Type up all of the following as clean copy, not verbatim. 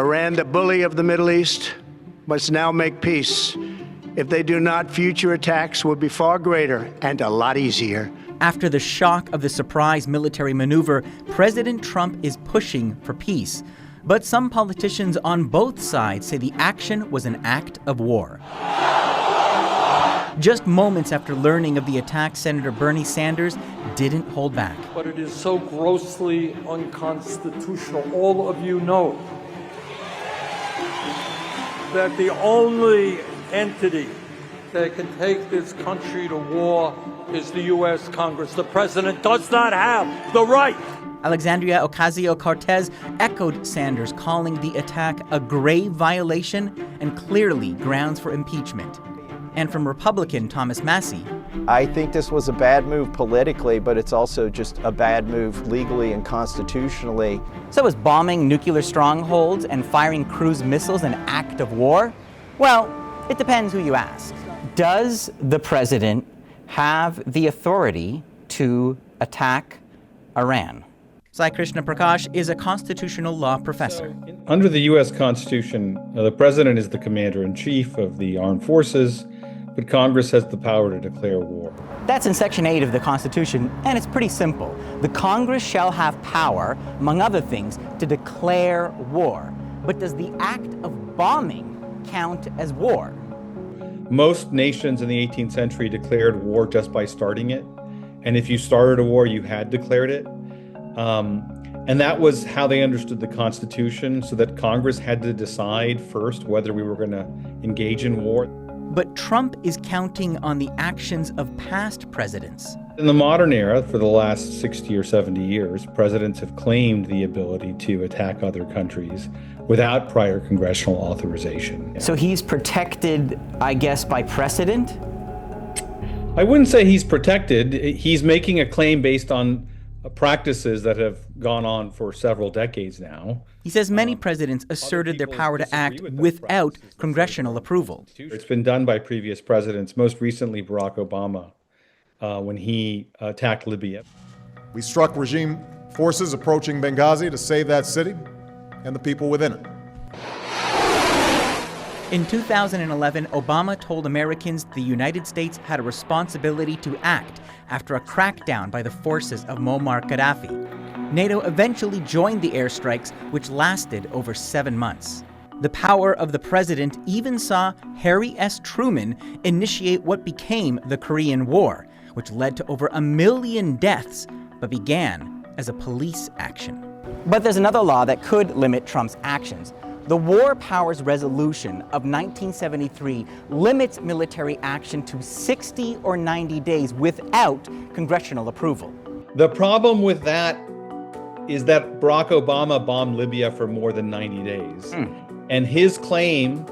Iran, the bully of the Middle East, must now make peace. If they do not, future attacks will be far greater and a lot easier. After the shock of the surprise military maneuver, President Trump is pushing for peace. But some politicians on both sides say the action was an act of war. Just moments after learning of the attack, Senator Bernie Sanders didn't hold back. But it is so grossly unconstitutional. All of you know that the only entity that can take this country to war is the U.S. Congress. The president does not have the right. Alexandria Ocasio-Cortez echoed Sanders, calling the attack a grave violation and clearly grounds for impeachment. And from Republican Thomas Massie, I think this was a bad move politically, but it's also just a bad move legally and constitutionally. So is bombing nuclear strongholds and firing cruise missiles an act of war? Well, it depends who you ask. Does the president have the authority to attack Iran? Sai Krishna Prakash is a constitutional law professor. Under the U.S. Constitution, the president is the commander-in-chief of the armed forces, but Congress has the power to declare war. That's in Section 8 of the Constitution, and it's pretty simple. The Congress shall have power, among other things, to declare war. But does the act of bombing count as war? Most nations in the 18th century declared war just by starting it. And if you started a war, you had declared it. And that was how they understood the Constitution, so that Congress had to decide first whether we were going to engage in war. But Trump is counting on the actions of past presidents. In the modern era, for the last 60 or 70 years, presidents have claimed the ability to attack other countries without prior congressional authorization. So he's protected, I guess, by precedent? I wouldn't say he's protected. He's making a claim based on practices that have gone on for several decades now. He says many presidents asserted their power to act without congressional approval. It's been done by previous presidents, most recently Barack Obama, when he attacked Libya. We struck regime forces approaching Benghazi to save that city and the people within it. In 2011, Obama told Americans the United States had a responsibility to act after a crackdown by the forces of Muammar Gaddafi. NATO eventually joined the airstrikes, which lasted over 7 months. The power of the president even saw Harry S. Truman initiate what became the Korean War, which led to over 1 million deaths, but began as a police action. But there's another law that could limit Trump's actions. The War Powers Resolution of 1973 limits military action to 60 or 90 days without congressional approval. The problem with that is that Barack Obama bombed Libya for more than 90 days. And his claim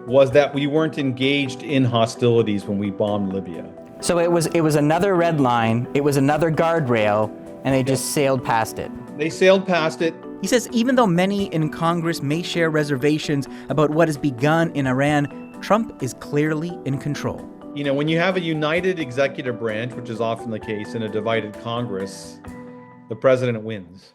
was that we weren't engaged in hostilities when we bombed Libya. So it was another red line, it was another guardrail, and they just sailed past it. They sailed past it. He says even though many in Congress may share reservations about what has begun in Iran, Trump is clearly in control. You know, when you have a united executive branch, which is often the case in a divided Congress, the president wins.